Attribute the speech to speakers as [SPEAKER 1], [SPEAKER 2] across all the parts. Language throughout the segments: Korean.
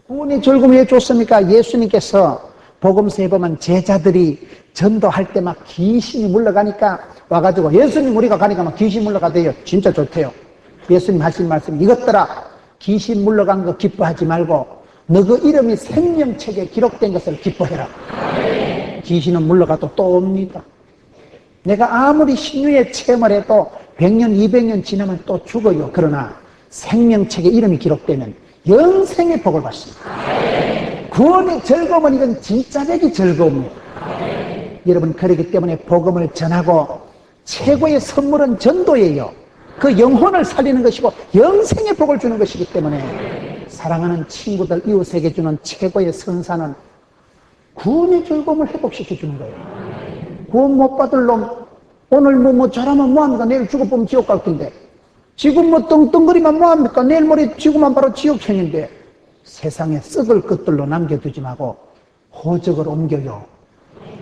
[SPEAKER 1] 구원의 즐거움을 왜 줬습니까? 예수님께서 복음서에 보면 제자들이 전도할 때 막 귀신이 물러가니까 와가지고 예수님 우리가 가니까 막 귀신 물러가대요. 진짜 좋대요. 예수님 하신 말씀, 이것들아 귀신 물러간 거 기뻐하지 말고 너 그 이름이 생명책에 기록된 것을 기뻐해라. 귀신은 물러가도 또 옵니다. 내가 아무리 신유의 체험을 해도 100년 200년 지나면 또 죽어요. 그러나 생명책에 이름이 기록되면 영생의 복을 받습니다. 구원의 즐거움은 이건 진짜적인 즐거움입니다. 여러분, 그렇기 때문에 복음을 전하고 최고의 선물은 전도예요. 그 영혼을 살리는 것이고 영생의 복을 주는 것이기 때문에 사랑하는 친구들, 이웃에게 주는 최고의 선사는 구원의 즐거움을 회복시켜 주는 거예요. 구원 못 받을 놈, 오늘 뭐 저라면 뭐합니까? 내일 죽어보면 지옥 갈 텐데. 지금 뭐 떵떵거리면 뭐합니까? 내일 모레 지구만 바로 지옥행인데. 세상에 썩을 것들로 남겨두지 말고 호적을 옮겨요.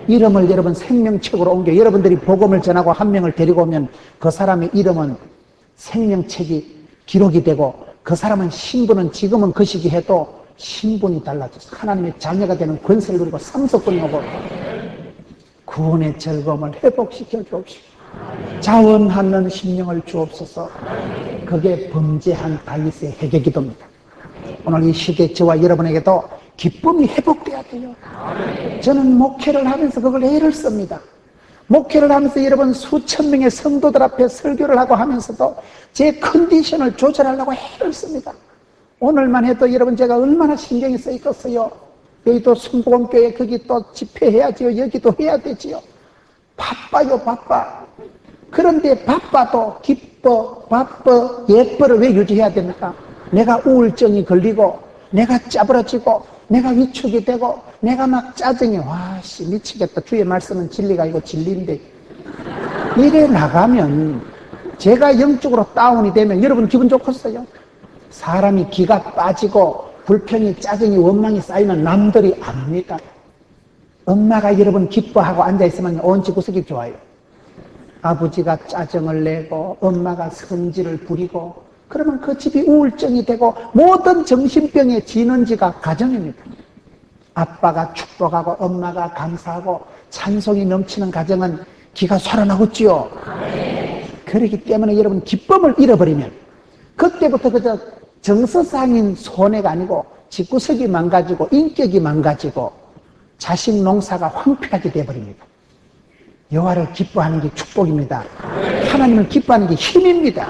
[SPEAKER 1] 이름을 여러분 생명책으로 옮겨. 여러분들이 복음을 전하고 한 명을 데리고 오면 그 사람의 이름은 생명책이 기록이 되고 그 사람은 신분은 지금은 그 시기 해도 신분이 달라져서 하나님의 자녀가 되는 권세를 누리고 삼석권이 오고 구원의 즐거움을 회복시켜 주옵시고 자원하는 심령을 주옵소서. 그게 범죄한 다윗의 회개기도입니다. 오늘 이 시대 저와 여러분에게도 기쁨이 회복돼야 돼요. 저는 목회를 하면서 그걸 애를 씁니다. 목회를 하면서 여러분 수천 명의 성도들 앞에 설교를 하고 하면서도 제 컨디션을 조절하려고 애를 씁니다. 오늘만 해도 여러분 제가 얼마나 신경이 쓰여 있겠어요. 여기도 순복음교회 거기 또 집회해야지요. 여기도 해야 되지요. 바빠요, 바빠. 그런데 바빠도 기뻐, 바빠, 예뻐를 왜 유지해야 됩니까? 내가 우울증이 걸리고, 내가 짜부러지고, 내가 위축이 되고, 내가 막 짜증이, 와씨, 미치겠다. 주의 말씀은 진리가 아니고 진리인데. 이래 나가면, 제가 영적으로 다운이 되면 여러분 기분 좋겠어요? 사람이 기가 빠지고, 불평이, 짜증이, 원망이 쌓이면 남들이 압니다. 엄마가 여러분 기뻐하고 앉아있으면 온 집 구석이 좋아요. 아버지가 짜증을 내고 엄마가 성질을 부리고 그러면 그 집이 우울증이 되고 모든 정신병의 진원지가 가정입니다. 아빠가 축복하고 엄마가 감사하고 찬송이 넘치는 가정은 기가 솟아나겠지요. 그렇기 때문에 여러분 기쁨을 잃어버리면 그때부터 그저 정서상인 손해가 아니고 집구석이 망가지고 인격이 망가지고 자식 농사가 황폐하게 되어버립니다. 여호와를 기뻐하는 게 축복입니다. 하나님을 기뻐하는 게 힘입니다.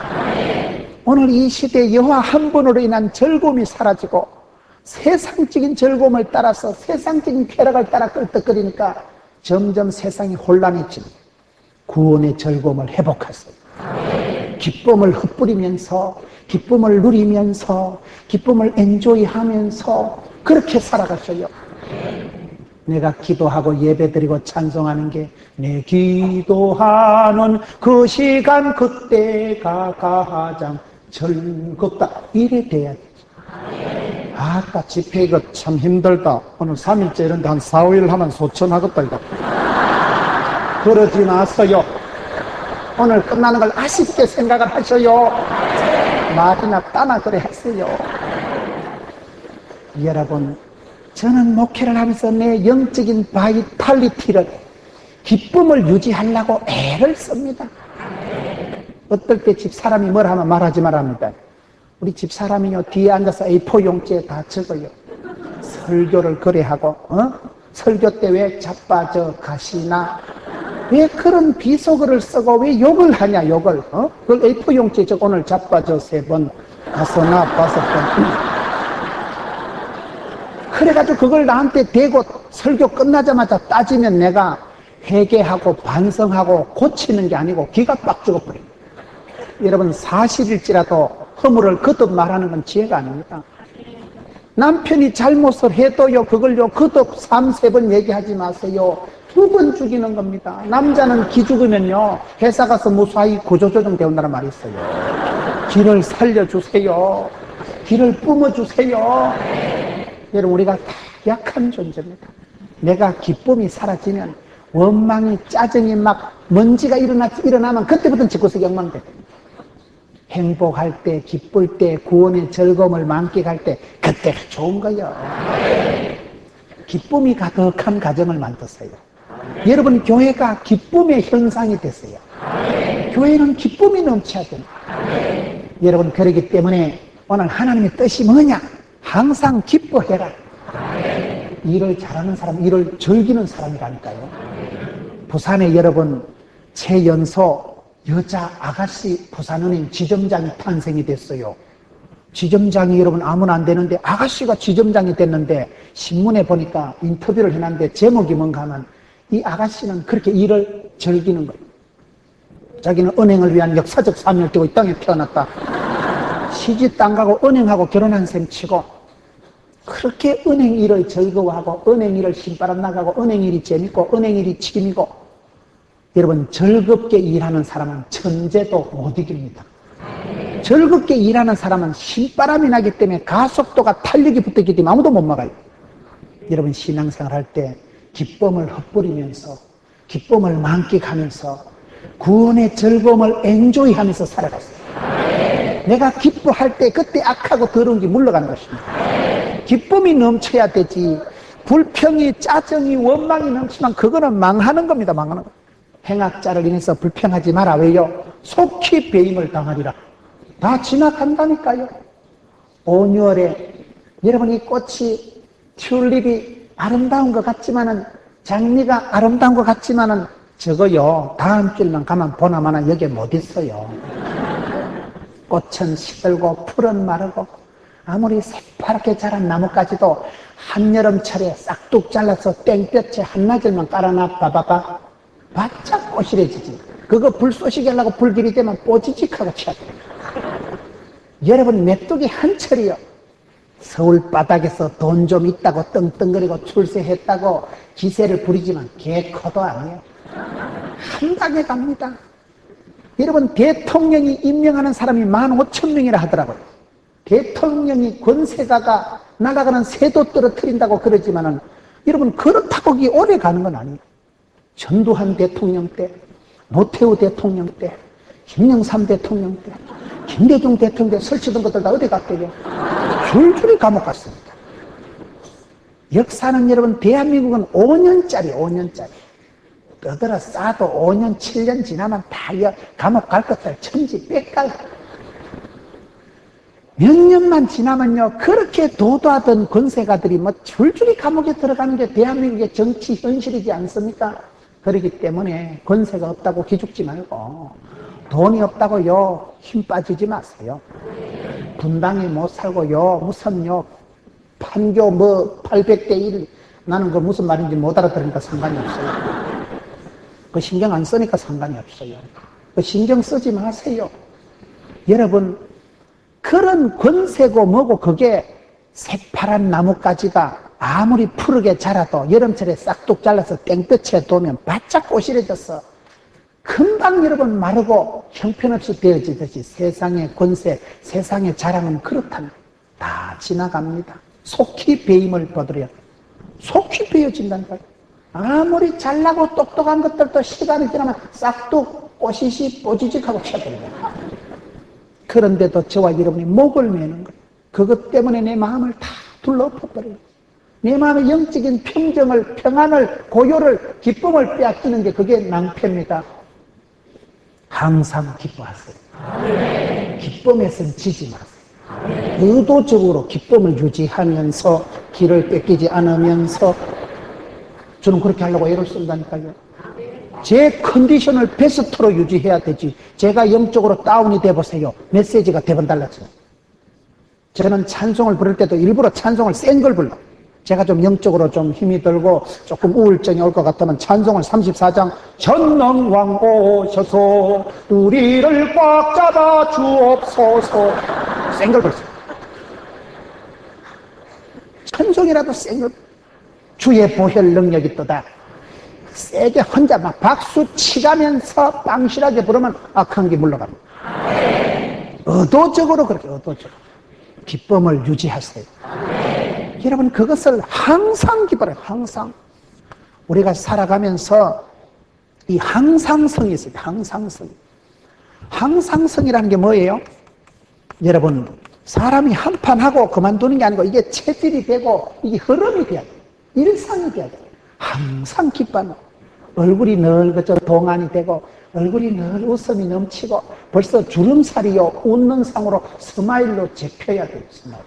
[SPEAKER 1] 오늘 이 시대에 여호와 한 분으로 인한 즐거움이 사라지고 세상적인 즐거움을 따라서 세상적인 쾌락을 따라 끌떡거리니까 점점 세상이 혼란해집니다. 구원의 즐거움을 회복하세요. 기쁨을 흩뿌리면서 기쁨을 누리면서 기쁨을 엔조이하면서 그렇게 살아가셔요. 내가 기도하고 예배드리고 찬송하는 게 내 기도하는 그 시간 그때가 가장 즐겁다. 이래 돼야 되지. 아까 집회 이거 참 힘들다. 오늘 3일째 이런데 한 4, 5일 하면 소천하겠다 이거. 그러지 마세요. 오늘 끝나는 걸 아쉽게 생각을 하셔요. 말이나 따나 그래 하세요. 여러분, 저는 목회를 하면서 내 영적인 바이탈리티를 기쁨을 유지하려고 애를 씁니다. 어떨 때 집사람이 뭘 하면 말하지 말합니다. 우리 집사람이요 뒤에 앉아서 A4 용지에 다 적어요. 설교를 그래 하고 설교 때 왜 자빠져 가시나 왜 그런 비속어를 쓰고 왜 욕을 하냐 욕을 그걸 A4 용지에 적어. 오늘 자빠져 3번 가서나 5번 그래가지고 그걸 나한테 대고 설교 끝나자마자 따지면 내가 회개하고 반성하고 고치는 게 아니고 기가 빡 죽어버려요. 여러분 사실일지라도 허물을 거듭 말하는 건 지혜가 아닙니다. 남편이 잘못을 해도요 그걸요 거듭 3, 4번 얘기하지 마세요. 2번 죽이는 겁니다. 남자는 기 죽으면요 회사 가서 무사히 구조조정 배운다는 말이 있어요. 기를 살려주세요. 기를 뿜어주세요. 여러분 우리가 다 약한 존재입니다. 내가 기쁨이 사라지면 원망이 짜증이 막 먼지가 일어나면 그때부터는 집구석이 엉망돼. 행복할 때, 기쁠 때, 구원의 즐거움을 만끽할 때, 그때가 좋은 거예요. 기쁨이 가득한 가정을 만드세요. 여러분, 교회가 기쁨의 현상이 되세요. 교회는 기쁨이 넘쳐야 됩니다. 여러분, 그렇기 때문에 오늘 하나님의 뜻이 뭐냐? 항상 기뻐해라. 일을 잘하는 사람, 일을 즐기는 사람이라니까요. 부산에 여러분, 최연소 여자 아가씨 부산은행 지점장이 탄생이 됐어요. 지점장이 여러분 아무나 안 되는데 아가씨가 지점장이 됐는데 신문에 보니까 인터뷰를 해놨는데 제목이 뭔가 하면 이 아가씨는 그렇게 일을 즐기는 거예요. 자기는 은행을 위한 역사적 사명을 띠고 이 땅에 태어났다. 시집 땅 가고 은행하고 결혼한 셈 치고 그렇게 은행 일을 즐거워하고 은행 일을 신바람 나가고 은행 일이 재밌고 은행 일이 취미고 여러분 즐겁게 일하는 사람은 천재도 못 이깁니다. 즐겁게 일하는 사람은 신바람이 나기 때문에 가속도가 탄력이 붙었기 때문에 아무도 못 막아요. 여러분 신앙생활 할 때 기쁨을 헛부리면서 기쁨을 만끽하면서 구원의 즐거움을 엔조이하면서 살아갔어요. 내가 기뻐할 때 그때 악하고 더러운 게 물러가는 것입니다. 기쁨이 넘쳐야 되지 불평이 짜증이 원망이 넘치면 그거는 망하는 겁니다. 망하는 거. 행악자를 인해서 불평하지 마라. 왜요? 속히 배임을 당하리라. 다 지나간다니까요. 5월에 여러분 이 꽃이 튤립이 아름다운 것 같지만은 장미가 아름다운 것 같지만은 저거요 다음 주일만 가면 보나마나 여기에 못 있어요. 꽃은 시들고 풀은 마르고 아무리 새파랗게 자란 나뭇가지도 한여름철에 싹둑 잘라서 땡볕에 한나절만 깔아놔 봐봐봐 바짝 꼬실해지지. 그거 불 쏘시게 하려고 불길이 되면 뽀지직하고 치야 돼. 여러분 메뚜기 한 철이요 서울 바닥에서 돈 좀 있다고 떵떵거리고 출세했다고 기세를 부리지만 개코도 아니에요. 한 방에 갑니다. 여러분 대통령이 임명하는 사람이 15,000명이라 하더라고요. 대통령이 권세가가 나라가는 새도 떨어뜨린다고 그러지만은 여러분 그렇다고 이게 오래 가는 건 아니에요. 전두환 대통령 때, 노태우 대통령 때, 김영삼 대통령 때, 김대중 대통령 때 설치던 것들 다 어디 갔대요? 줄줄이 감옥 갔습니다. 역사는 여러분 대한민국은 5년짜리 5년짜리 떠들어 싸도 5년 7년 지나면 다 감옥 갈 것들 천지백갈. 몇 년만 지나면요 그렇게 도도하던 권세가들이 뭐 줄줄이 감옥에 들어가는 게 대한민국의 정치 현실이지 않습니까? 그렇기 때문에 권세가 없다고 기죽지 말고 돈이 없다고요 힘 빠지지 마세요. 분당에 못 살고요 무슨 판교 800대 1 나는 그 무슨 말인지 못 알아들으니까 상관이 없어요. 그 신경 안 쓰니까 상관이 없어요. 그 신경 쓰지 마세요. 여러분 그런 권세고 뭐고 그게 새파란 나뭇가지가 아무리 푸르게 자라도 여름철에 싹둑 잘라서 땡볕에 두면 바짝 꼬실해져서 금방 여러분 마르고 형편없이 되어지듯이 세상의 권세, 세상의 자랑은 그렇답니다. 다 지나갑니다. 속히 배임을 거두려. 속히 베어진다니까요. 아무리 잘나고 똑똑한 것들도 시간이 지나면 싹둑 꼬시시 뽀지직하고 쳐들어요. 그런데도 저와 여러분이 목을 매는 거예요. 그것 때문에 내 마음을 다 둘러엎어버려요. 내 마음의 영적인 평정을, 평안을, 고요를, 기쁨을 빼앗기는 게 그게 낭패입니다. 항상 기뻐하세요. 기쁨에선 지지 마세요. 의도적으로 기쁨을 유지하면서 길을 뺏기지 않으면서 저는 그렇게 하려고 애를 쓴다니까요. 제 컨디션을 베스트로 유지해야 되지. 제가 영적으로 다운이 돼보세요. 메시지가 대번 달라져요. 저는 찬송을 부를 때도 일부러 찬송을 센 걸 불러. 제가 좀 영적으로 좀 힘이 들고 조금 우울증이 올 것 같으면 찬송을 34장 전능왕 오셔서 우리를 꽉 잡아 주옵소서 센 걸 불렀어요. 찬송이라도 센 걸 주의 보혈 능력이 있도다. 세게 혼자 막 박수 치가면서 빵실하게 부르면 악한 게 물러갑니다. 의도적으로 그렇게 의도적으로 기쁨을 유지하세요. 여러분 그것을 항상 기뻐해요. 항상 우리가 살아가면서 이 항상성이 있어요. 항상성. 항상성이라는 게 뭐예요? 여러분, 사람이 한판 하고 그만두는 게 아니고 이게 체질이 되고 이게 흐름이 돼야 돼. 일상이 돼야 돼. 항상 기뻐하는 얼굴이 늘 그저 동안이 되고 얼굴이 늘 웃음이 넘치고 벌써 주름살이요 웃는 상으로 스마일로 잡혀야 돼요. 스마일.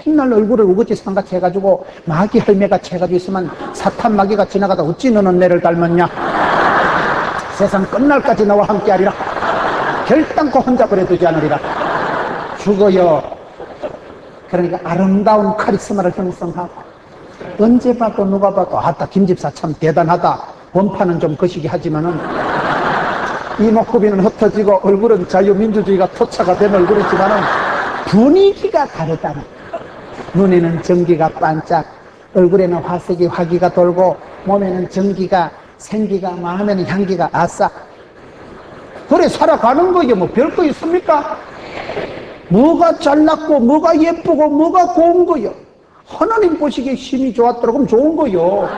[SPEAKER 1] 맨날 얼굴을 우거지 상같이 해가지고 마귀 헬매같이 해가지고 있으면 사탄 마귀가 지나가다 어찌 너는 내를 닮았냐, 세상 끝날까지 나와 함께하리라, 결단코 혼자 버려두지 않으리라, 죽어요. 그러니까 아름다운 카리스마를 형성하고 언제 봐도 누가 봐도 아따 김집사 참 대단하다, 원판은 좀 거시기 하지만은 이목구비는 흩어지고 얼굴은 자유민주주의가 토착화 된 얼굴이지만은 분위기가 다르다는, 눈에는 전기가 반짝, 얼굴에는 화색이 화기가 돌고 몸에는 전기가 생기가, 마음에는 향기가 아싸. 그래 살아가는 거예요. 뭐 별거 있습니까? 뭐가 잘났고 뭐가 예쁘고 뭐가 고운 거요. 하나님 보시기에 힘이 좋았더라 그럼 좋은 거요.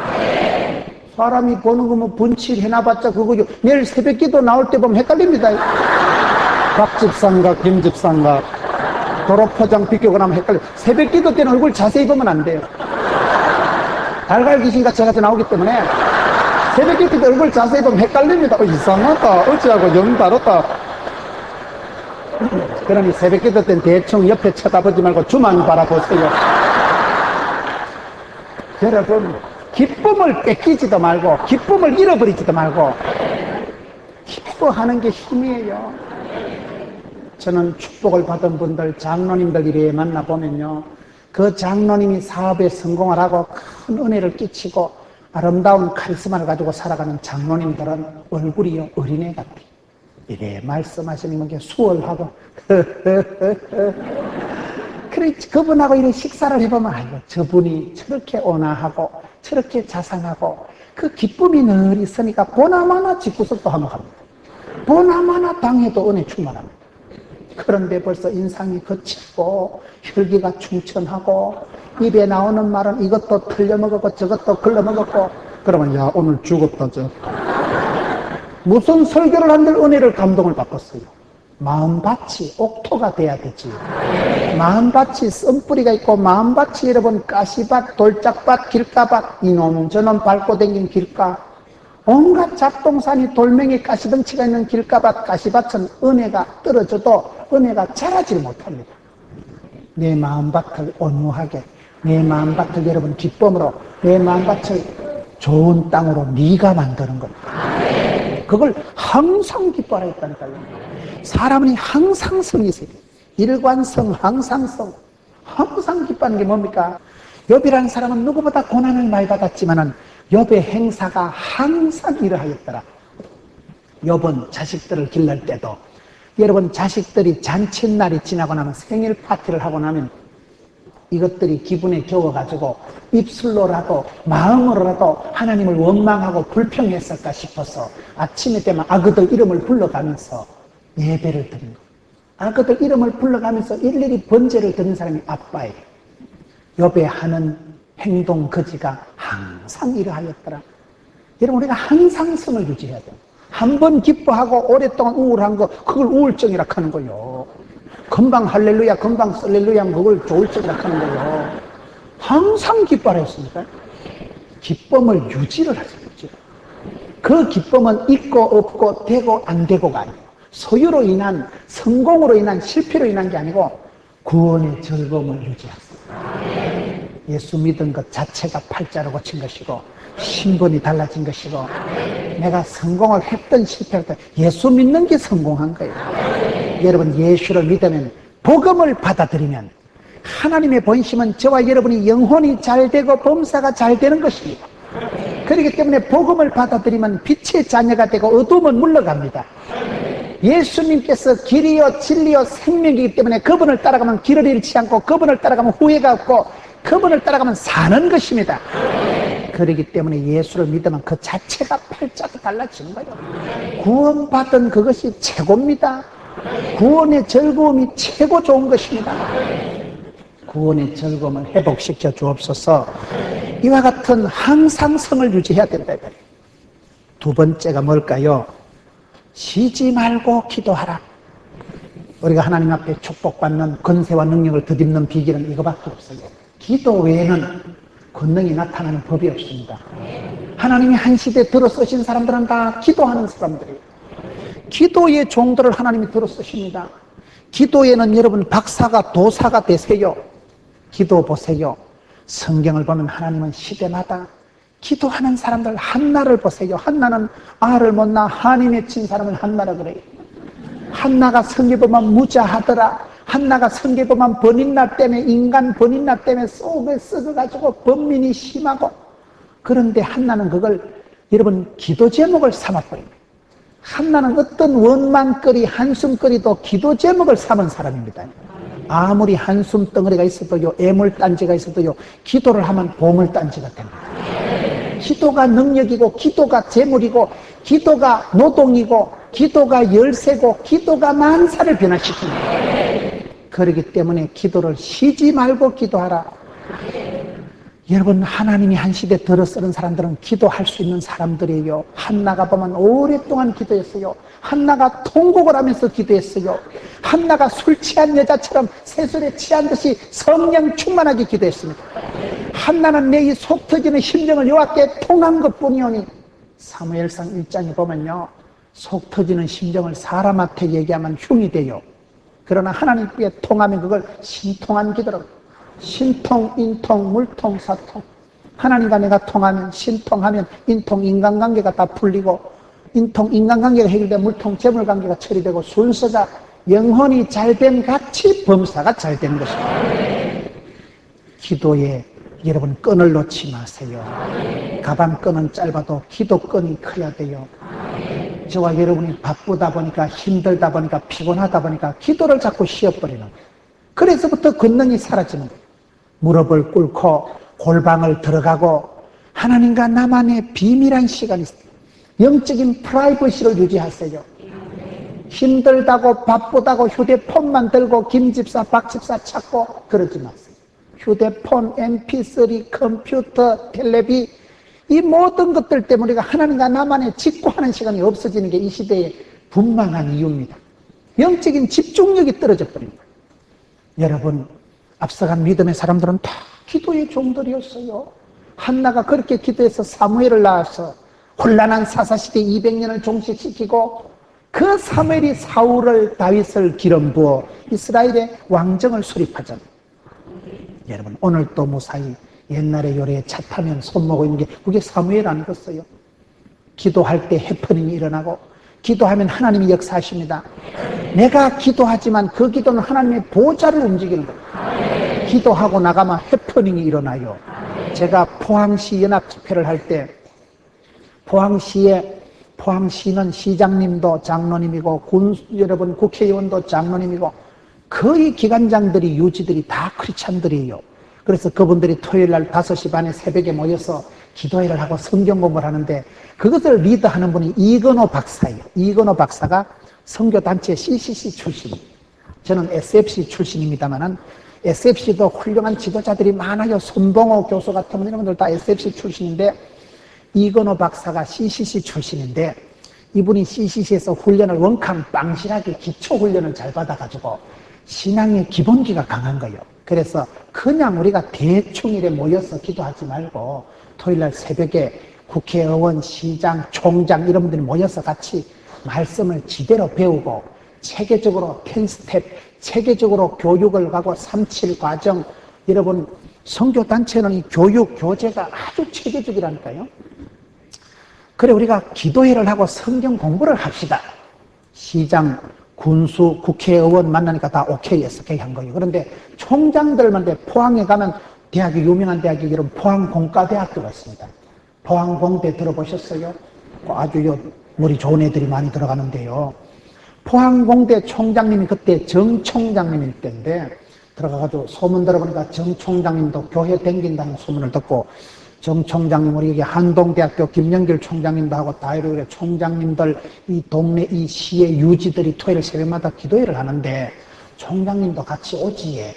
[SPEAKER 1] 사람이 보는 거 뭐 분칠 해놔봤자 그거요. 내일 새벽기도 나올 때 보면 헷갈립니다. 박집상가 김집상가 도로포장 비교가 나면 헷갈려. 새벽기도 때는 얼굴 자세히 보면 안 돼요. 달걀 귀신같이 해서 나오기 때문에 새벽기도 때 얼굴 자세히 보면 헷갈립니다. 이상하다, 어찌하고 영 다르다. 그러니 새벽기도 때는 대충 옆에 쳐다보지 말고 주만 바라보세요. 여러분, 기쁨을 뺏기지도 말고 기쁨을 잃어버리지도 말고 기뻐하는 게 힘이에요. 저는 축복을 받은 분들, 장로님들 이래 만나보면요, 그 장로님이 사업에 성공을 하고 큰 은혜를 끼치고 아름다운 카리스마를 가지고 살아가는 장로님들은 얼굴이 어린애 같아. 이래 말씀하시는 게 수월하고 그래, 그분하고 이렇게 식사를 해보면 알죠. 저분이 저렇게 온화하고 저렇게 자상하고 그 기쁨이 늘 있으니까 보나마나 집구석도 하면 합니다. 보나마나 당해도 은혜 충만합니다. 그런데 벌써 인상이 거칠고 혈기가 충천하고 입에 나오는 말은 이것도 틀려먹었고 저것도 걸러먹었고 그러면 야 오늘 죽었다 저. 무슨 설교를 한들 은혜를 감동을 받겠어요. 마음밭이 옥토가 돼야 되지. 마음밭이 썬뿌리가 있고 마음밭이 여러분 가시밭, 돌짝밭, 길가밭, 이놈 저놈 밟고 댕긴 길가, 온갖 잡동사니 돌멩이 가시덩치가 있는 길가밭, 가시밭은 은혜가 떨어져도 은혜가 자라지 못합니다. 내 마음밭을 온유하게, 내 마음밭을 여러분 기쁨으로, 내 마음밭을 좋은 땅으로 네가 만드는 겁니다. 그걸 항상 기뻐하라 했다니까요. 사람은 항상 성이 있어요. 일관성, 항상성. 항상 기뻐하는 게 뭡니까? 욥이라는 사람은 누구보다 고난을 많이 받았지만은 욥의 행사가 항상 이러하였더라. 욥은 자식들을 길러낼 때도, 여러분 자식들이 잔칫날이 지나고 나면 생일 파티를 하고 나면 이것들이 기분에 겨워가지고 입술로라도 마음으로라도 하나님을 원망하고 불평했을까 싶어서 아침에 되면 아그들 이름을 불러가면서 예배를 드린 거예요. 아그들 이름을 불러가면서 일일이 번제를 드린 사람이 아빠예요. 욥의 하는 행동 거지가 항상 이러하였더라. 여러분 우리가 항상 성을 유지해야 돼요. 한 번 기뻐하고 오랫동안 우울한 거 그걸 우울증이라 하는 거예요. 금방 할렐루야 금방 썰렐루야 그걸 조울증이라 하는 거예요. 항상 기뻐하라 했습니까? 기쁨을 유지를 하셔야죠. 그 기쁨은 있고 없고 되고 안 되고가 아니에요. 소유로 인한, 성공으로 인한, 실패로 인한 게 아니고 구원의 즐거움을 유지하세요. 예수 믿은 것 자체가 팔자로 고친 것이고 신분이 달라진 것이고 내가 성공을 했던 실패했던 예수 믿는 게 성공한 거예요. 여러분 예수를 믿으면 복음을 받아들이면 하나님의 본심은 저와 여러분이 영혼이 잘 되고 범사가 잘 되는 것입니다. 그렇기 때문에 복음을 받아들이면 빛의 자녀가 되고 어두움은 물러갑니다. 예수님께서 길이요 진리요 생명이기 때문에 그분을 따라가면 길을 잃지 않고 그분을 따라가면 후회가 없고 그분을 따라가면 사는 것입니다. 그렇기 때문에 예수를 믿으면 그 자체가 팔자도 달라지는 거예요. 구원받은 그것이 최고입니다. 구원의 즐거움이 최고 좋은 것입니다. 구원의 즐거움을 회복시켜 주옵소서. 이와 같은 항상성을 유지해야 된다. 두 번째가 뭘까요? 쉬지 말고 기도하라. 우리가 하나님 앞에 축복받는 권세와 능력을 덧입는 비결은 이거밖에 없어요. 기도 외에는 권능이 나타나는 법이 없습니다. 하나님이 한 시대에 들어서신 사람들은 다 기도하는 사람들이에요. 기도의 종들을 하나님이 들어서십니다. 기도에는 여러분 박사가 도사가 되세요. 기도 보세요. 성경을 보면 하나님은 시대마다 기도하는 사람들 한나를 보세요. 한나는 알을 못 낳아 한이 맺힌 사람을 한나라 그래요. 한나가 성경보면 무자하더라. 한나가 성경보면 번인나 때문에 인간 번인나 때문에 속에 썩어가지고 번민이 심하고, 그런데 한나는 그걸 여러분 기도 제목을 삼아버립니다. 한나는 어떤 원망거리 한숨거리도 기도 제목을 삼은 사람입니다. 아무리 한숨 덩어리가 있어도요, 애물단지가 있어도요, 기도를 하면 보물단지가 됩니다. 기도가 능력이고, 기도가 재물이고, 기도가 노동이고, 기도가 열쇠고, 기도가 만사를 변화시킵니다. 그렇기 때문에 기도를 쉬지 말고 기도하라. 여러분, 하나님이 한 시대 들어서는 사람들은 기도할 수 있는 사람들이에요. 한나가 보면 오랫동안 기도했어요. 한나가 통곡을 하면서 기도했어요. 한나가 술 취한 여자처럼 새술에 취한 듯이 성령 충만하게 기도했습니다. 한나는 내 이 속 터지는 심정을 여호와께 통한 것뿐이오니, 사무엘상 1장에 보면요, 속 터지는 심정을 사람한테 얘기하면 흉이 돼요. 그러나 하나님께 통하면 그걸 신통한 기도라고. 신통, 인통, 물통, 사통. 하나님과 내가 통하면, 신통하면 인통, 인간관계가 다 풀리고, 인통, 인간관계가 해결되고, 물통, 재물관계가 처리되고, 순서가 영혼이 잘된 같이 범사가 잘 되는 것입니다. 기도에 여러분 끈을 놓지 마세요. 가방 끈은 짧아도 기도 끈이 커야 돼요. 저와 여러분이 바쁘다 보니까, 힘들다 보니까, 피곤하다 보니까 기도를 자꾸 쉬어버리는 거예요. 그래서부터 권능이 사라지는 거예요. 무릎을 꿇고 골방을 들어가고 하나님과 나만의 비밀한 시간이 있어요. 영적인 프라이버시를 유지하세요. 힘들다고 바쁘다고 휴대폰만 들고 김집사 박집사 찾고 그러지 마세요. 휴대폰, mp3, 컴퓨터, 텔레비, 이 모든 것들 때문에 우리가 하나님과 나만의 직구하는 시간이 없어지는 게 이 시대의 분명한 이유입니다. 영적인 집중력이 떨어져 버립니다. 여러분, 앞서간 믿음의 사람들은 다 기도의 종들이었어요. 한나가 그렇게 기도해서 사무엘을 낳아서 혼란한 사사시대 200년을 종식시키고, 그 사무엘이 사울을, 다윗을 기름 부어 이스라엘의 왕정을 수립하잖아요. 여러분, 오늘도 무사히 옛날에 요래에 차 타면 손모고 있는 게 그게 사무엘 아니겠어요? 기도할 때 해프닝이 일어나고, 기도하면 하나님이 역사하십니다. 내가 기도하지만 그 기도는 하나님의 보좌를 움직이는 거예요. 기도하고 나가면 해프닝이 일어나요. 제가 포항시 연합집회를 할 때, 포항시는 시장님도 장로님이고 여러분 국회의원도 장로님이고 거의 기관장들이 유지들이 다 크리스찬들이에요. 그래서 그분들이 토요일 날 5시 반에 새벽에 모여서 기도회를 하고 성경 공부를 하는데, 그것을 리더하는 분이 이건호 박사예요. 이건호 박사가 선교단체 CCC 출신이에요. 저는 SFC 출신입니다만은 SFC도 훌륭한 지도자들이 많아요. 손봉호 교수 같은 분들 다 SFC 출신인데, 이건호 박사가 CCC 출신인데, 이분이 CCC에서 훈련을 원캉 빵실하게 기초훈련을 잘 받아가지고 신앙의 기본기가 강한 거예요. 그래서 그냥 우리가 대충 이래 모여서 기도하지 말고 토요일날 새벽에 국회의원, 시장, 총장 이런 분들이 모여서 같이 말씀을 제대로 배우고 체계적으로 10스텝, 체계적으로 교육을 가고 37과정, 여러분 선교단체는 이 교육, 교재가 아주 체계적이라니까요. 그래, 우리가 기도회를 하고 성경 공부를 합시다. 시장, 군수, 국회의원 만나니까 다 오케이, SK 한 거예요. 그런데 총장들만 돼. 포항에 가면 대학이, 유명한 대학이 여러분 포항공과대학교가 있습니다. 포항공대 들어보셨어요? 아주 머리 좋은 애들이 많이 들어가는데요. 포항공대 총장님이 그때 정 총장님일 때인데, 들어가가지고 소문 들어보니까 정 총장님도 교회 댕긴다는 소문을 듣고, 정 총장님, 우리 여기 한동대학교 김영길 총장님도 하고 다이로 총장님들, 이 동네 이 시의 유지들이 토요일 새벽마다 기도회를 하는데 총장님도 같이 오지에.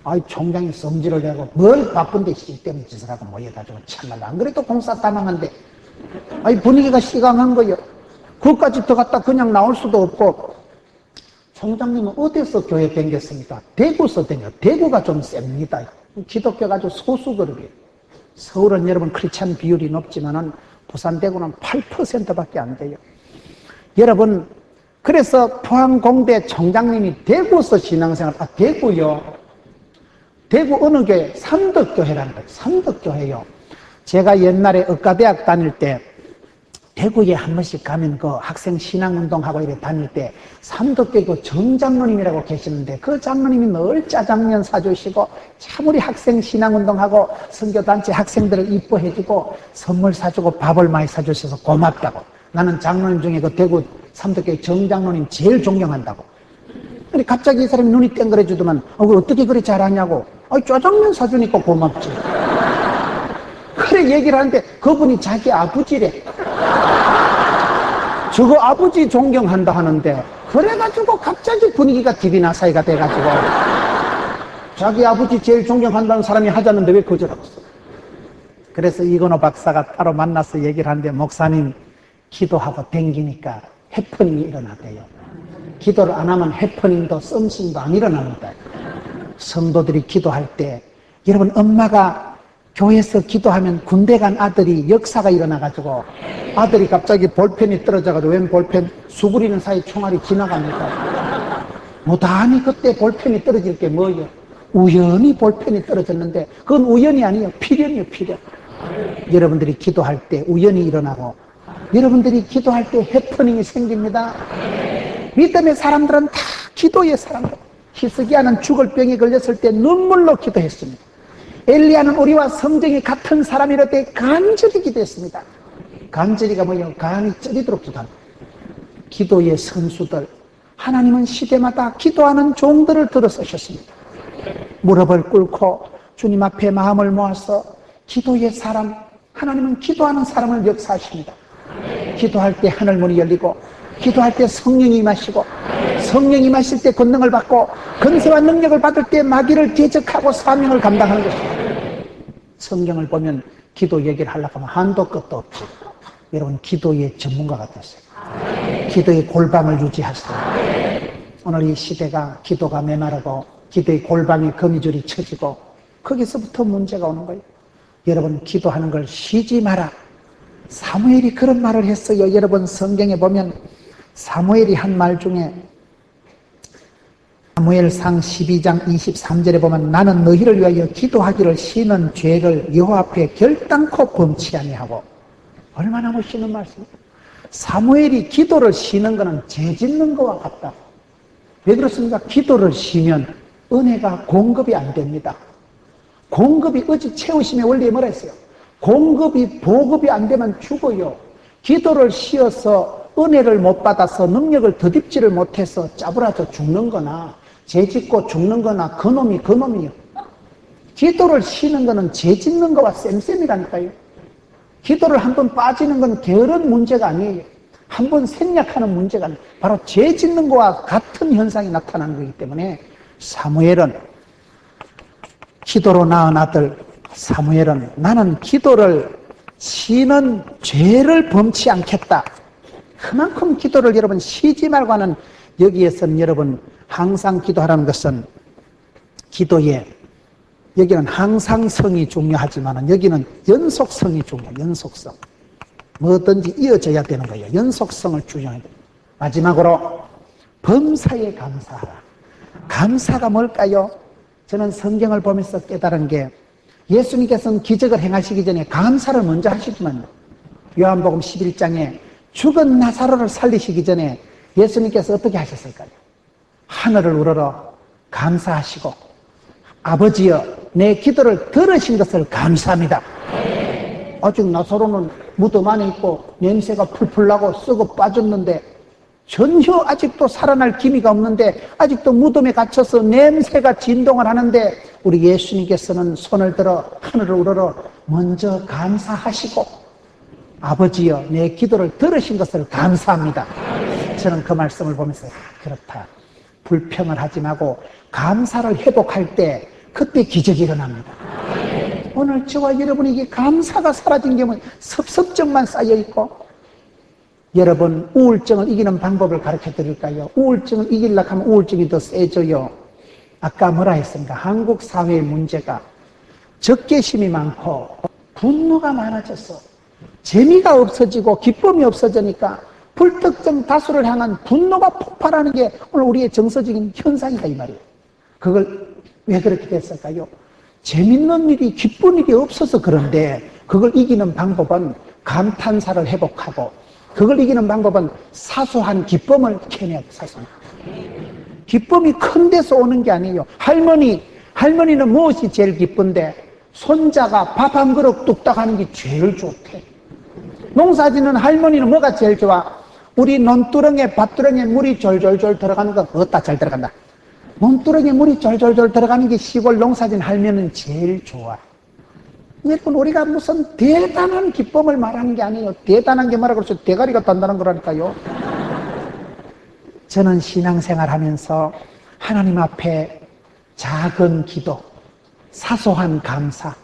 [SPEAKER 1] 아이, 총장이 성질을 내고 뭘 바쁜데 쓸데없는 짓을 하고 모여가지고 참말로 안 그래도 공사 다망한데, 아이, 분위기가 시강한 거예요. 그것까지 더 갔다 그냥 나올 수도 없고, 총장님은 어디서 교회 댕겼습니까? 대구서 댕겨. 대구가 좀 셉니다. 기독교가 아주 소수 그룹이에요. 서울은 여러분 크리스찬 비율이 높지만은 부산 대구는 8%밖에 안 돼요. 여러분, 그래서 포항공대 총장님이 대구서 신앙생활, 대구요. 대구 어느 교회? 삼덕교회라는 거예요. 삼덕교회요. 제가 옛날에 의과대학 다닐 때 대구에 한 번씩 가면 그 학생 신앙운동하고 이렇게 다닐 때 삼덕교회 그 정장로님이라고 계시는데 그 장로님이 늘 짜장면 사주시고 참 우리 학생 신앙운동하고 선교단체 학생들을 이뻐해주고 선물 사주고 밥을 많이 사주셔서 고맙다고. 나는 장로님 중에 그 대구 삼덕교회 정장로님 제일 존경한다고. 근데 갑자기 이 사람이 눈이 땡그레주더만 어떻게 그래 잘하냐고. 짜장면 사주니까 고맙지. 그래 얘기를 하는데 그분이 자기 아버지래. 저거 아버지 존경한다 하는데 그래가지고 갑자기 분위기가 디비나사이가 돼가지고 자기 아버지 제일 존경한다는 사람이 하자는데 왜 거절하고 있어. 그래서 이건호 박사가 따로 만나서 얘기를 하는데 목사님 기도하고 댕기니까 해프닝이 일어나대요. 기도를 안 하면 해프닝도 썸씽도 안 일어납니다. 성도들이 기도할 때 여러분 엄마가 교회에서 기도하면 군대 간 아들이 역사가 일어나가지고 아들이 갑자기 볼펜이 떨어져가지고 웬 볼펜 수그리는 사이 총알이 지나갑니다. 무단히 그때 볼펜이 떨어질 게 뭐예요? 우연히 볼펜이 떨어졌는데 그건 우연이 아니에요. 필연이에요. 필연. 여러분들이 기도할 때 우연히 일어나고 여러분들이 기도할 때 해프닝이 생깁니다. 믿음의 사람들은 다 기도의 사람들. 히스기야는 죽을 병에 걸렸을 때 눈물로 기도했습니다. 엘리야는 우리와 성정이 같은 사람이라 때 간절히 기도했습니다. 간절히가 뭐예요? 간이 쩌리도록 기도합니다. 기도의 선수들, 하나님은 시대마다 기도하는 종들을 들어 쓰셨습니다. 무릎을 꿇고 주님 앞에 마음을 모아서 기도의 사람, 하나님은 기도하는 사람을 역사하십니다. 기도할 때 하늘문이 열리고 기도할 때 성령이 임하시고 성령이 임하실 때 권능을 받고 권세와 능력을 받을 때 마귀를 대적하고 사명을 감당하는 것입니다. 성경을 보면 기도 얘기를 하려고 하면 한도 끝도 없지. 여러분 기도의 전문가가 됐어요. 기도의 골방을 유지하세요. 오늘 이 시대가 기도가 메마르고 기도의 골방에 거미줄이 쳐지고 거기서부터 문제가 오는 거예요. 여러분 기도하는 걸 쉬지 마라. 사무엘이 그런 말을 했어요. 여러분 성경에 보면 사무엘이 한 말 중에 사무엘상 12장 23절에 보면 나는 너희를 위하여 기도하기를 쉬는 죄를 여호와 앞에 결단코 범치 아니하고. 얼마나 멋있는 말씀이에요. 사무엘이 기도를 쉬는 것은 죄 짓는 것과 같다. 왜 그렇습니까? 기도를 쉬면 은혜가 공급이 안 됩니다. 공급이 어제 채우심의 원리에 뭐라 했어요? 공급이 보급이 안 되면 죽어요. 기도를 쉬어서 은혜를 못 받아서 능력을 더딥지를 못해서 짜부라져 죽는 거나 죄 짓고 죽는 거나 그놈이요. 기도를 쉬는 거는 죄 짓는 거와 쌤쌤이라니까요. 기도를 한번 빠지는 건 게으른 문제가 아니에요. 한번 생략하는 문제가 아니에요. 바로 죄 짓는 거와 같은 현상이 나타나는 거기 때문에 사무엘은 기도로 낳은 아들 사무엘은 나는 기도를 쉬는 죄를 범치 않겠다. 그만큼 기도를 여러분 쉬지 말고 하는 여기에서는 여러분 항상 기도하라는 것은 기도에 여기는 항상성이 중요하지만 여기는 연속성이 중요해요. 연속성. 뭐든지 이어져야 되는 거예요. 연속성을 중요해야 돼요. 마지막으로 범사에 감사하라. 감사가 뭘까요? 저는 성경을 보면서 깨달은 게 예수님께서는 기적을 행하시기 전에 감사를 먼저 하시지만 요한복음 11장에 죽은 나사로를 살리시기 전에 예수님께서 어떻게 하셨을까요? 하늘을 우러러 감사하시고 아버지여 내 기도를 들으신 것을 감사합니다. 아직 나사로는 무덤 안에 있고 냄새가 풀풀 나고 썩어 빠졌는데 전혀 아직도 살아날 기미가 없는데 아직도 무덤에 갇혀서 냄새가 진동을 하는데 우리 예수님께서는 손을 들어 하늘을 우러러 먼저 감사하시고 아버지여 내 기도를 들으신 것을 감사합니다. 저는 그 말씀을 보면서 그렇다. 불평을 하지 말고 감사를 회복할 때 그때 기적이 일어납니다. 오늘 저와 여러분에게 감사가 사라진 게 뭐 섭섭증만 쌓여있고 여러분, 우울증을 이기는 방법을 가르쳐 드릴까요? 우울증을 이기려고 하면 우울증이 더 세져요. 아까 뭐라 했습니까? 한국 사회의 문제가 적개심이 많고 분노가 많아졌어. 재미가 없어지고 기쁨이 없어지니까 불특정 다수를 향한 분노가 폭발하는 게 오늘 우리의 정서적인 현상이다 이 말이에요. 그걸 왜 그렇게 됐을까요? 재밌는 일이 기쁜 일이 없어서 그런데 그걸 이기는 방법은 감탄사를 회복하고 그걸 이기는 방법은 사소한 기쁨을 캐내야 돼. 사소한 기쁨이 큰 데서 오는 게 아니에요. 할머니는 무엇이 제일 기쁜데 손자가 밥 한 그릇 뚝딱 하는 게 제일 좋대. 농사짓는 할머니는 뭐가 제일 좋아? 우리 논두렁에 밭두렁에 물이 졸졸졸 들어가는 거 어따 잘 들어간다. 논두렁에 물이 졸졸졸 들어가는 게 시골 농사짓는 할머니는 제일 좋아. 여러분, 우리가 무슨 대단한 기쁨을 말하는 게 아니에요. 대단한 게 뭐라 그러죠? 대가리가 단단한 거라니까요. 저는 신앙생활 하면서 하나님 앞에 작은 기도, 사소한 감사,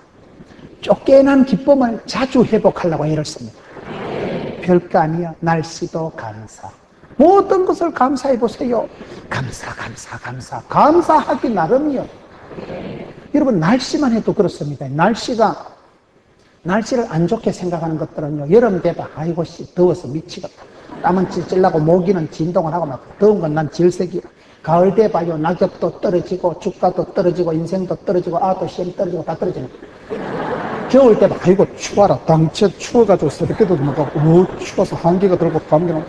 [SPEAKER 1] 쫓겨난 기쁨을 자주 회복하려고 애를 씁니다. 별거 아니야. 날씨도 감사. 모든 것을 감사해 보세요. 감사하기 나름이요. 여러분, 날씨만 해도 그렇습니다. 날씨를 안 좋게 생각하는 것들은요, 여름 되다, 아이고, 더워서 미치겠다. 땀은 찔찔나고 모기는 진동을 하고 막 더운 건 난 질색이야. 가을 돼봐요. 낙엽도 떨어지고, 주가도 떨어지고, 인생도 떨어지고, 아도 시험 떨어지고, 다 떨어지는 거야. 겨울 돼봐, 아이고, 추워라. 당체 추워가지고 새벽에도 막, 추워서 한기가 들고 감기는.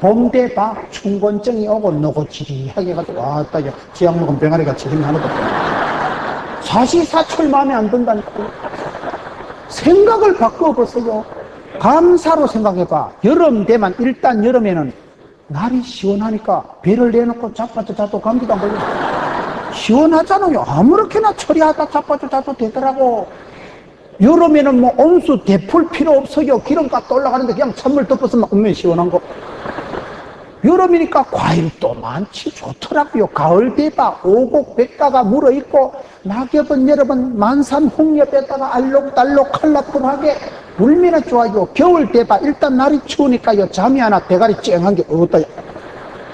[SPEAKER 1] 봄 돼봐, 충곤증이 오고, 노고지리하게 해가지고, 아따, 지약 먹은 병아리같이 힘 하나도 없고. 사시사철 마음에 안 든다니까. 생각을 바꿔보세요. 감사로 생각해봐. 여름 되면, 일단 여름에는 날이 시원하니까 배를 내놓고 자빠져 자도 감기도 안 걸려. 시원하잖아요. 아무렇게나 처리하다 자빠져 자도 되더라고. 여름에는 뭐 온수 대풀 필요 없어요. 기름값도 올라가는데 그냥 찬물 덮어서 막 엄청 시원한 거. 여름이니까 과일도 많지 좋더라고요. 가을 돼봐 오곡 백가가 물어있고 낙엽은 여러분 만산 홍엽에다가 알록달록 컬러풀하게 울면은 좋아요. 겨울 돼봐 일단 날이 추우니까요. 잠이 하나 대가리 쨍한 게 어떠야.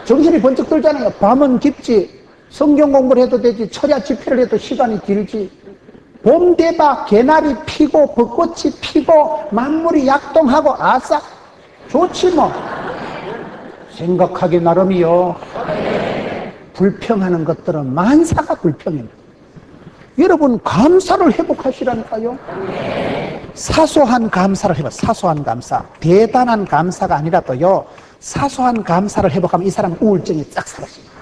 [SPEAKER 1] 정신이 번쩍 들잖아요. 밤은 깊지. 성경 공부를 해도 되지. 철야 집회를 해도 시간이 길지. 봄 돼봐 개나리 피고 벚꽃이 피고 만물이 약동하고 아싸 좋지 뭐. 생각하기 나름이요. 불평하는 것들은 만사가 불평입니다. 여러분 감사를 회복하시라니까요. 사소한 감사를 회복. 사소한 감사. 대단한 감사가 아니라도요. 사소한 감사를 회복하면 이 사람은 우울증이 싹 사라집니다.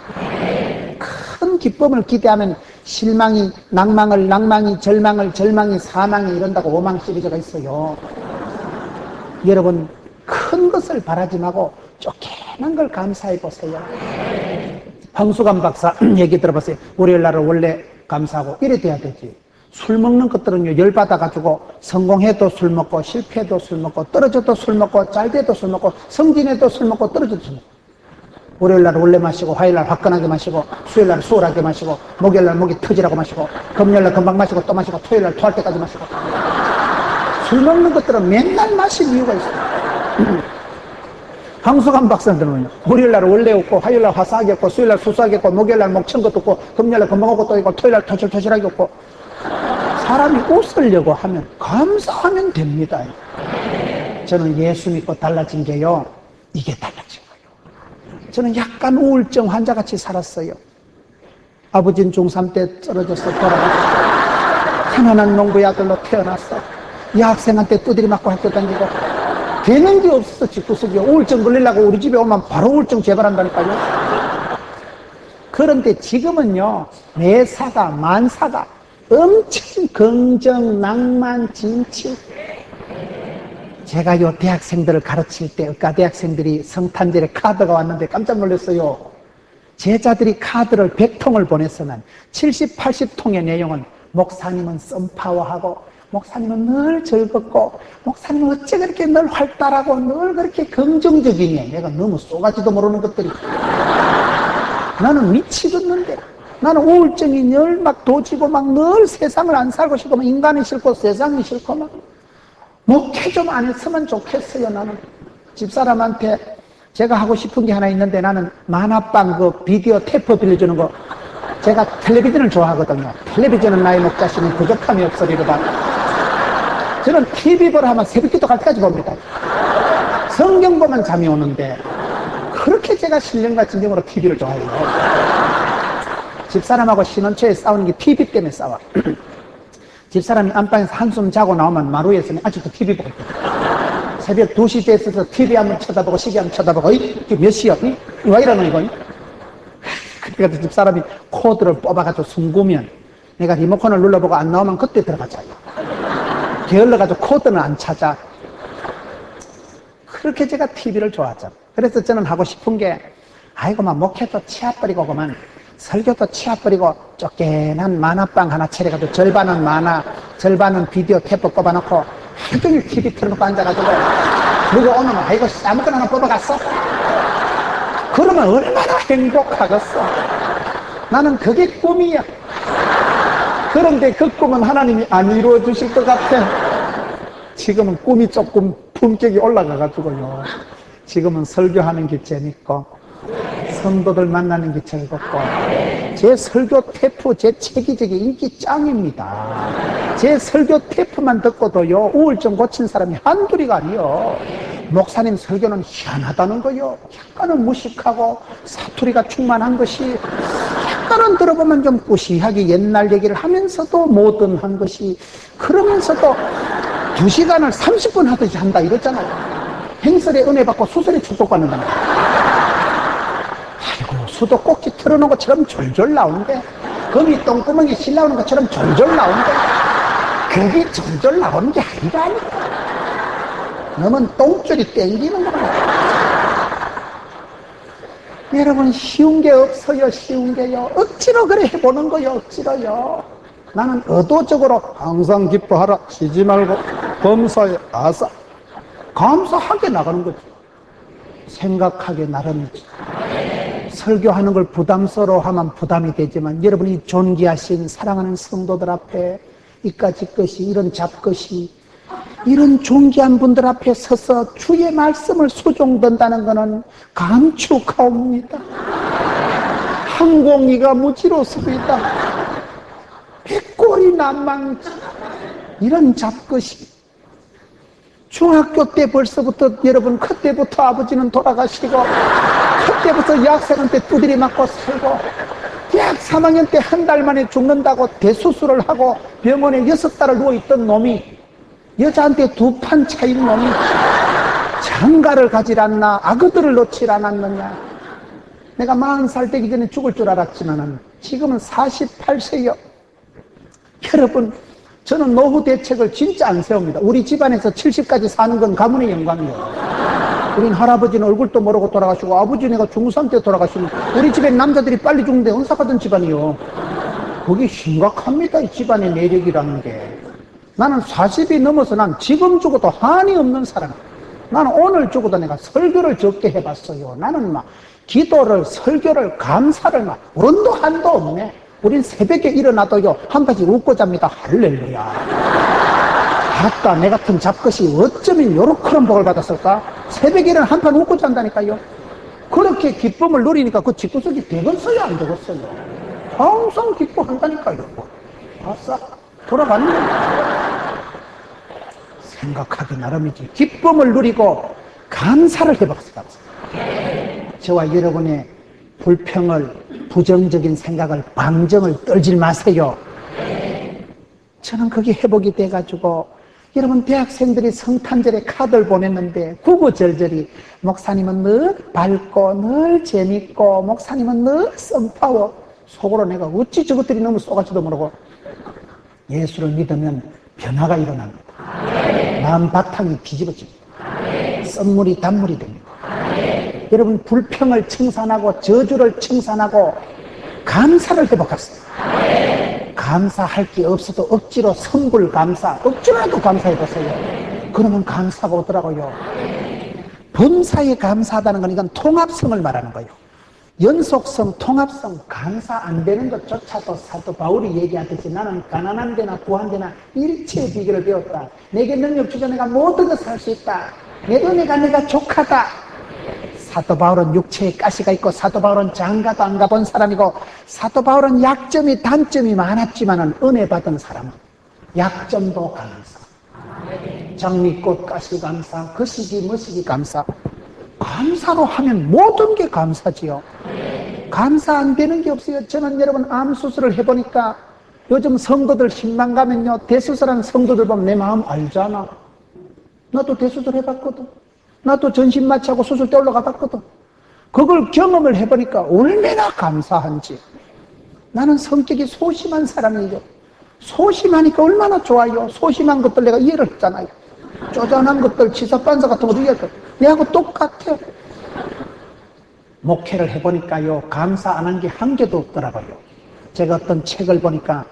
[SPEAKER 1] 큰 기쁨을 기대하면 실망이 낭망이 절망이 사망이 이런다고 오망 시리즈가 있어요. 여러분 큰 것을 바라지 말고 조그만 걸 감사해 보세요. 황수관 박사 얘기 들어봤어요. 월요일날은 원래 감사하고 이래 돼야 되지. 술 먹는 것들은요 열받아가지고 성공해도 술 먹고 실패해도 술 먹고 떨어져도 술 먹고 잘돼도 술 먹고 성진해도 술 먹고 떨어져도 술 먹고 월요일날 원래 마시고 화요일날 화끈하게 마시고 수요일날 수월하게 마시고 목요일날 목이 터지라고 마시고 금요일날 금방 마시고 또 마시고 토요일날 토할 때까지 마시고 술 먹는 것들은 맨날 마실 이유가 있어요. 황수관 박사들은요 월요일날 원래 없고 화요일날 화사하게 없고 수요일날 수수하게 없고 목요일날 목천 것도 없고 금요일날 금방 오고 또 있고 토요일날 토실토실하게 없고 사람이 웃으려고 하면 감사하면 됩니다. 저는 예수 믿고 달라진 게요 이게 달라진 거예요. 저는 약간 우울증 환자같이 살았어요. 아버지는 중3 때 쓰러져서 돌아가셨어요. 가난한 농부의 아들로 태어났어. 여학생한테 두드리 맞고 학교 다니고 되는 게 없어. 집구석에 우울증 걸리려고 우리 집에 오면 바로 우울증 재발한다니까요. 그런데 지금은요 매사가 만사가 엄청 긍정 낭만 진취. 제가요 대학생들을 가르칠 때 의과대학생들이 성탄절에 카드가 왔는데 깜짝 놀랐어요. 제자들이 카드를 100통을 보냈으면 70, 80통의 내용은 목사님은 썬파워하고 목사님은 늘 즐겁고 목사님은 어째 그렇게 늘 활달하고 늘 그렇게 긍정적이니. 내가 너무 쏘가지도 모르는 것들이 나는 미치겠는데 나는 우울증이 늘 막 도지고 막 늘 세상을 안 살고 싶고 막 인간이 싫고 세상이 싫고 막 목회 좀 안 했으면 좋겠어요. 나는 집사람한테 제가 하고 싶은 게 하나 있는데 나는 만화방 그 비디오 테이프 빌려주는 거 제가 텔레비전을 좋아하거든요. 텔레비전은 나의 목자신이 부족함이 없으리로다. 저는 TV를 하면 새벽기도 갈 때까지 봅니다. 성경 보면 잠이 오는데 그렇게 제가 신령과 진정으로 TV를 좋아해요. 집사람하고 신혼초에 싸우는 게 TV 때문에 싸워. 집사람이 안방에서 한숨 자고 나오면 마루에서는 아직도 TV 보고 있거든요. 새벽 2시 됐어서 TV 한번 쳐다보고 시계 한번 쳐다보고 이게 몇 시야? 왜 이러노 이거? 그러니까 집사람이 코드를 뽑아가지고 숨구면 내가 리모컨을 눌러보고 안 나오면 그때 들어가자요. 게을러가지고 코드는 안 찾아. 그렇게 제가 TV를 좋아하죠. 그래서 저는 하고 싶은 게 아이고 막 목회도 치아버리고 그만 설교도 치아버리고 쫓겨난 만화방 하나 차려가지고 절반은 만화 절반은 비디오 테이프 뽑아놓고 하루 종일 TV 틀어놓고 앉아가지고 누가 오면 아이고 아무거나 하나 뽑아갔어? 그러면 얼마나 행복하겠어. 나는 그게 꿈이야. 그런데 그 꿈은 하나님이 안 이루어 주실 것 같아. 지금은 꿈이 조금 품격이 올라가가지고요. 지금은 설교하는 게 재밌고 성도들 만나는 게 즐겁고 제 설교 테이프 제 책이 되게 인기 짱입니다. 제 설교 테이프만 듣고도요 우울증 고친 사람이 한둘이가 아니요. 목사님 설교는 희한하다는 거요. 약간은 무식하고 사투리가 충만한 것이 약간은 들어보면 좀 꾸시하게 옛날 얘기를 하면서도 모던한 것이 그러면서도 2시간을 30분 하듯이 한다 이랬잖아요. 행설에 은혜 받고 수설에 축복받는다. 아이고 수도 꼭지 틀어놓은 것처럼 졸졸 나오는데 거미 똥구멍에 실 나오는 것처럼 졸졸 나오는데 그게 졸졸 나오는 게 아니라니까. 너는 똥줄이 땡기는 거야. 여러분 쉬운 게 없어요. 쉬운 게요. 억지로 그래 해보는 거요. 억지로요. 나는 의도적으로 항상 기뻐하라 쉬지 말고 범사에 아사 감사하게 나가는 거지. 생각하게 나름이지. 설교하는 걸 부담스러워하면 부담이 되지만 여러분이 존귀하신 사랑하는 성도들 앞에 이까짓 것이 이런 잡것이 이런 존귀한 분들 앞에 서서 주의 말씀을 수종든다는 것은 감축하옵니다. 항공이가 무지로습니다. 백골이 난망이지. 이런 잡것이 중학교 때 벌써부터 여러분 그때부터 아버지는 돌아가시고 그때부터 여학생한테 두드려 맞고 살고 대학 3학년 때 한 달 만에 죽는다고 대수술을 하고 병원에 6달을 누워있던 놈이 여자한테 2판 차인 놈이 장가를 가질 않나 아그들을 놓질 않았느냐. 내가 40살 되기 전에 죽을 줄 알았지만 지금은 48세요. 여러분 저는 노후 대책을 진짜 안 세웁니다. 우리 집안에서 70까지 사는 건 가문의 영광이에요. 우린 할아버지는 얼굴도 모르고 돌아가시고 아버지는 내가 중3 때 돌아가시고 우리 집에 남자들이 빨리 죽는데 은사받은 집안이요. 그게 심각합니다. 이 집안의 내력이라는 게. 나는 40이 넘어서 난 지금 죽어도 한이 없는 사람. 나는 오늘 죽어도 내가 설교를 적게 해봤어요. 나는 막 기도를 설교를 감사를 막 원도 한도 없네. 우린 새벽에 일어나도요 한가지 웃고 잡니다. 할렐루야. 아따 내 같은 잡것이 어쩌면 요렇게런 복을 받았을까. 새벽에 일어나 한판 웃고 잔다니까요. 그렇게 기쁨을 누리니까 그 집구석이 되겠어요 안 되겠어요. 항상 기뻐한다니까요. 아싸 돌아갔네. 생각하기 나름이지. 기쁨을 누리고 감사를 해봤습니다. 저와 여러분의 불평을 부정적인 생각을 방정을 떨질 마세요. 저는 그게 회복이 돼가지고 여러분 대학생들이 성탄절에 카드를 보냈는데 구구절절히 목사님은 늘 밝고 늘 재밌고 목사님은 늘 썸파워. 속으로 내가 어찌 저것들이 너무 쏘가지도 모르고 예수를 믿으면 변화가 일어납니다. 마음 바탕이 뒤집어집니다. 썸물이 단물이 됩니다. 여러분 불평을 청산하고 저주를 청산하고 감사를 회복했습니다. 감사할 게 없어도 억지로 선불 감사 억지로라도 감사해보세요. 그러면 감사가 오더라고요. 범사에 감사하다는 건 이건 통합성을 말하는 거예요. 연속성, 통합성, 감사 안 되는 것조차도 사도 바울이 얘기하듯이 나는 가난한 데나 부한 데나 일체의 비결을 배웠다. 내게 능력 주자 내가 모든 것을 할 수 있다. 내 은혜가 내가 족하다. 사도 바울은 육체에 가시가 있고 사도 바울은 장가도 안 가본 사람이고 사도 바울은 약점이 단점이 많았지만 은혜 받은 사람은 약점도 감사, 장미꽃 가시 감사, 그 시기 머시기 감사. 감사로 하면 모든 게 감사지요. 감사 안 되는 게 없어요. 저는 여러분 암 수술을 해보니까 요즘 성도들 신방 가면요, 대수술하는 성도들 보면 내 마음 알잖아. 나도 대수술 해봤거든. 나도 전신 마취하고 수술대 올라가 봤거든. 그걸 경험을 해보니까 얼마나 감사한지. 나는 성격이 소심한 사람이에요. 소심하니까 얼마나 좋아요. 소심한 것들 내가 이해를 했잖아요. 쪼잔한 것들, 치사반사 같은 것도 이해를 했어요. 내하고 똑같아. 목회를 해보니까요, 감사 안 한 게 한 개도 없더라고요. 제가 어떤 책을 보니까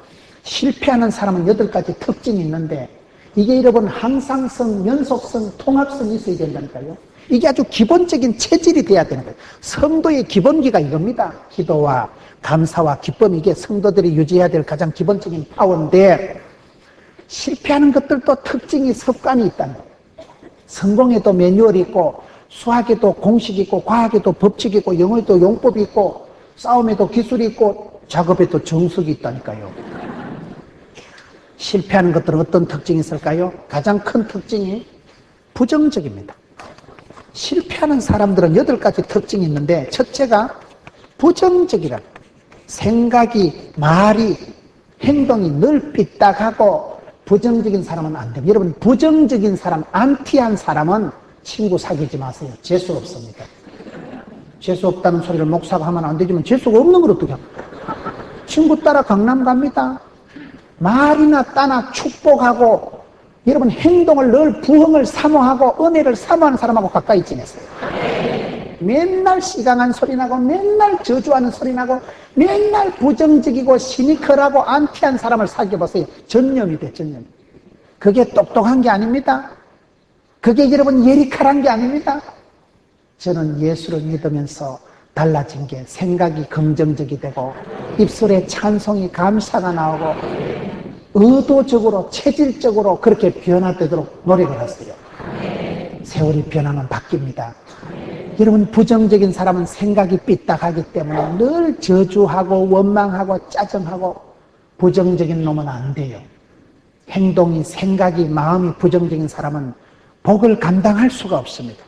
[SPEAKER 1] 실패하는 사람은 8가지 특징이 있는데 이게 여러분 항상성, 연속성, 통합성이 있어야 된다니까요. 이게 아주 기본적인 체질이 돼야 되는 거예요. 성도의 기본기가 이겁니다. 기도와 감사와 기쁨, 이게 성도들이 유지해야 될 가장 기본적인 파워인데 실패하는 것들도 특징이 습관이 있다는 거예요. 성공에도 매뉴얼이 있고 수학에도 공식이 있고 과학에도 법칙이 있고 영어에도 용법이 있고 싸움에도 기술이 있고 작업에도 정석이 있다니까요. 실패하는 것들은 어떤 특징이 있을까요? 가장 큰 특징이 부정적입니다. 실패하는 사람들은 8가지 특징이 있는데 첫째가 부정적이라. 생각이, 말이, 행동이 늘 삐딱하고 부정적인 사람은 안 됩니다. 여러분 부정적인 사람, 안티한 사람은 친구 사귀지 마세요. 재수 없습니다. 재수 없다는 소리를 목사가 하면 안 되지만 재수가 없는 걸 어떻게 합니까? 친구 따라 강남 갑니다. 말이나 따나 축복하고 여러분 행동을 늘 부흥을 사모하고 은혜를 사모하는 사람하고 가까이 지내세요. 맨날 시강한 소리 나고 맨날 저주하는 소리 나고 맨날 부정적이고 시니컬하고 안티한 사람을 사귀어보세요. 전념이 돼, 전념. 그게 똑똑한 게 아닙니다. 그게 여러분 예리칼한 게 아닙니다. 저는 예수를 믿으면서 달라진 게 생각이 긍정적이 되고 입술에 찬송이 감사가 나오고 의도적으로 체질적으로 그렇게 변화되도록 노력을 했어요. 세월이 변하면 바뀝니다. 여러분 부정적인 사람은 생각이 삐딱하기 때문에 늘 저주하고 원망하고 짜증하고 부정적인 놈은 안 돼요. 행동이 생각이 마음이 부정적인 사람은 복을 감당할 수가 없습니다.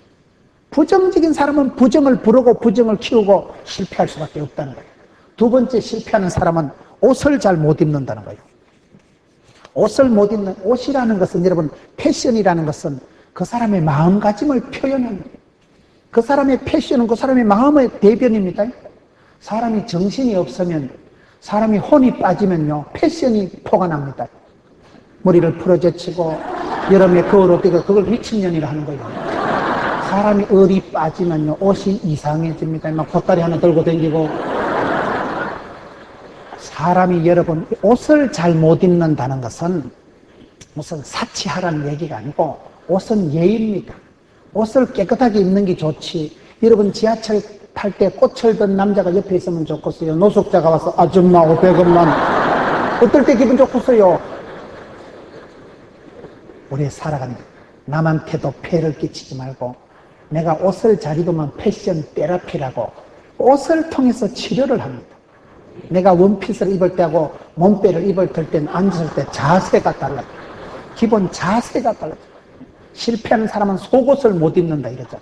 [SPEAKER 1] 부정적인 사람은 부정을 부르고 부정을 키우고 실패할 수밖에 없다는 거예요. 두 번째 실패하는 사람은 옷을 잘 못 입는다는 거예요. 옷을 못 입는, 옷이라는 것은 여러분 패션이라는 것은 그 사람의 마음가짐을 표현합니다. 그 사람의 패션은 그 사람의 마음의 대변입니다. 사람이 정신이 없으면 사람이 혼이 빠지면요 패션이 포가 납니다. 머리를 풀어제치고 여름에 겨울옷 입고 그걸 미친년이라 하는 거예요. 사람이 얼이 빠지면요 옷이 이상해집니다. 막 콧다리 하나 들고 다니고. 사람이 여러분 옷을 잘 못 입는다는 것은 무슨 사치하라는 얘기가 아니고 옷은 예의입니다. 옷을 깨끗하게 입는 게 좋지. 여러분 지하철 탈 때 꽃을 든 남자가 옆에 있으면 좋겠어요. 노숙자가 와서 아줌마 500원만 어떨 때 기분 좋겠어요. 우리 살아가는 남한테도 폐를 끼치지 말고 내가 옷을 잘 입으면 패션 테라피라고 옷을 통해서 치료를 합니다. 내가 원피스를 입을 때하고 몸빼를 입을 때는 앉을 때 자세가 달라요. 기본 자세가 달라요. 실패하는 사람은 속옷을 못 입는다 이러죠.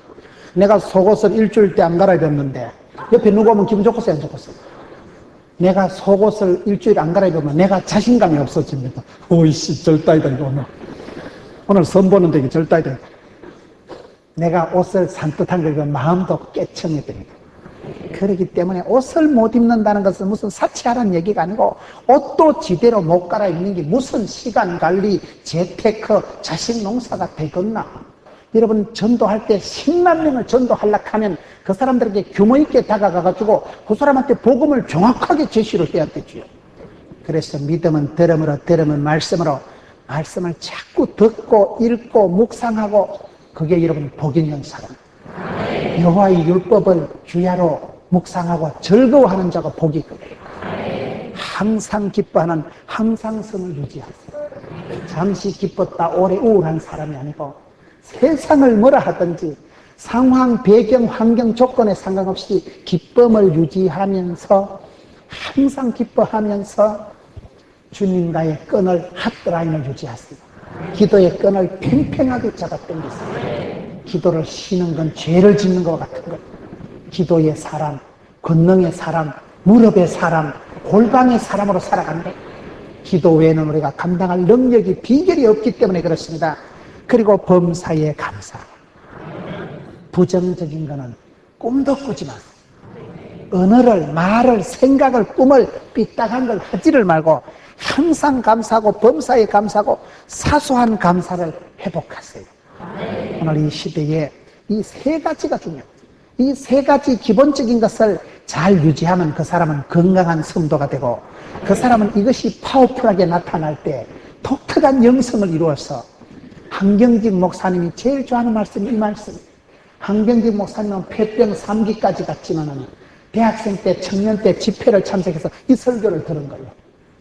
[SPEAKER 1] 내가 속옷을 일주일 때 안 갈아입었는데 옆에 누구 오면 기분 좋겠어요, 안 좋겠어요? 내가 속옷을 일주일 안 갈아입으면 내가 자신감이 없어집니다. 오이씨 절따이다 이거 오늘 선보는 되게 절따이다. 내가 옷을 산뜻한 걸 입으면 마음도 깨청해집니다. 그렇기 때문에 옷을 못 입는다는 것은 무슨 사치하라는 얘기가 아니고 옷도 제대로 못 갈아입는 게 무슨 시간 관리, 재테크, 자식 농사가 되겠나. 여러분 전도할 때 10만 명을 전도하려고 하면 그 사람들에게 규모 있게 다가가가지고 그 사람한테 복음을 정확하게 제시를 해야 되지요. 그래서 믿음은 들음으로, 들음은 말씀으로, 말씀을 자꾸 듣고 읽고 묵상하고 그게 여러분 복 있는 사람. 여호와의 율법을 주야로 묵상하고 즐거워하는 자가 복이 있거든요. 항상 기뻐하는 항상성을 유지하세요. 잠시 기뻤다 오래 우울한 사람이 아니고 세상을 뭐라 하든지 상황, 배경, 환경, 조건에 상관없이 기쁨을 유지하면서 항상 기뻐하면서 주님과의 끈을 핫라인을 유지하세요. 기도의 끈을 팽팽하게 잡아 당기세요. 기도를 쉬는 건 죄를 짓는 것 같은 거예요. 기도의 사람, 권능의 사람, 무릎의 사람, 골방의 사람으로 살아간다. 기도 외에는 우리가 감당할 능력이 비결이 없기 때문에 그렇습니다. 그리고 범사에 감사. 부정적인 거는 꿈도 꾸지 마세요. 언어를, 말을, 생각을, 꿈을 삐딱한 걸 하지를 말고 항상 감사하고 범사에 감사하고 사소한 감사를 회복하세요. 오늘 이 시대에 이 세 가지가 중요해요. 이 세 가지 기본적인 것을 잘 유지하면 그 사람은 건강한 성도가 되고 그 사람은 이것이 파워풀하게 나타날 때 독특한 영성을 이루어서 한경직 목사님이 제일 좋아하는 말씀이 이 말씀이에요. 한경직 목사님은 폐병 3기까지 갔지만은 대학생 때, 청년 때 집회를 참석해서 이 설교를 들은 거예요.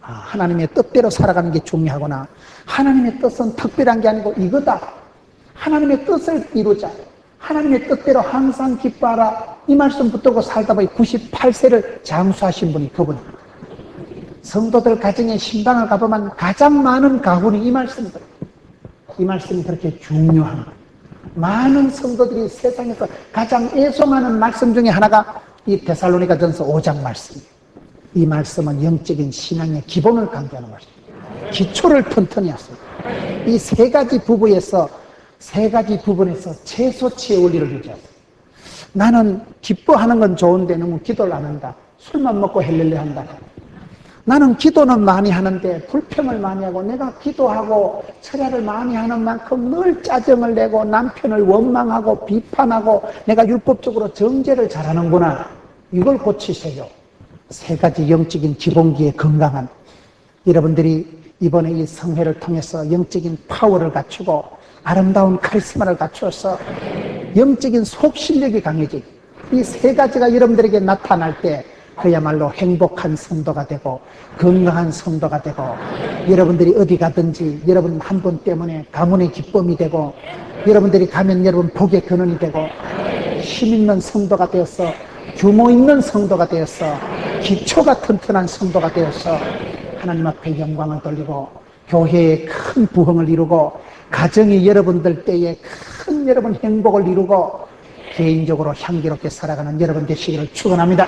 [SPEAKER 1] 하나님의 뜻대로 살아가는 게 중요하구나. 하나님의 뜻은 특별한 게 아니고 이거다. 하나님의 뜻을 이루자. 하나님의 뜻대로 항상 기뻐하라. 이 말씀 붙들고 살다 보니 98세를 장수하신 분이 그분입니다. 성도들 가정에 신방을 가보면 가장 많은 가훈이 이 말씀입니다. 이 말씀이 그렇게 중요한 거예요. 많은 성도들이 세상에서 가장 애송하는 말씀 중에 하나가 이 데살로니가전서 5장 말씀이에요. 이 말씀은 영적인 신앙의 기본을 강조하는 말씀이에요. 기초를 튼튼히 하십니다. 이 세 가지 부분에서 최소치의 원리를 유지하세요. 나는 기뻐하는 건 좋은데 너무 기도를 안 한다. 술만 먹고 헬렐레 한다. 나는 기도는 많이 하는데 불평을 많이 하고 내가 기도하고 철야를 많이 하는 만큼 늘 짜증을 내고 남편을 원망하고 비판하고 내가 율법적으로 정죄를 잘하는구나. 이걸 고치세요. 세 가지 영적인 기본기에 건강한 여러분들이 이번에 이 성회를 통해서 영적인 파워를 갖추고 아름다운 카리스마를 갖추어서 영적인 속실력이 강해진 이 세 가지가 여러분들에게 나타날 때 그야말로 행복한 성도가 되고 건강한 성도가 되고 여러분들이 어디 가든지 여러분 한 분 때문에 가문의 기쁨이 되고 여러분들이 가면 여러분 복의 근원이 되고 힘 있는 성도가 되어서 규모 있는 성도가 되어서 기초가 튼튼한 성도가 되어서 하나님 앞에 영광을 돌리고 교회에 큰 부흥을 이루고 가정이 여러분들 때에 큰 여러분 행복을 이루고 개인적으로 향기롭게 살아가는 여러분 되시기를 축원합니다.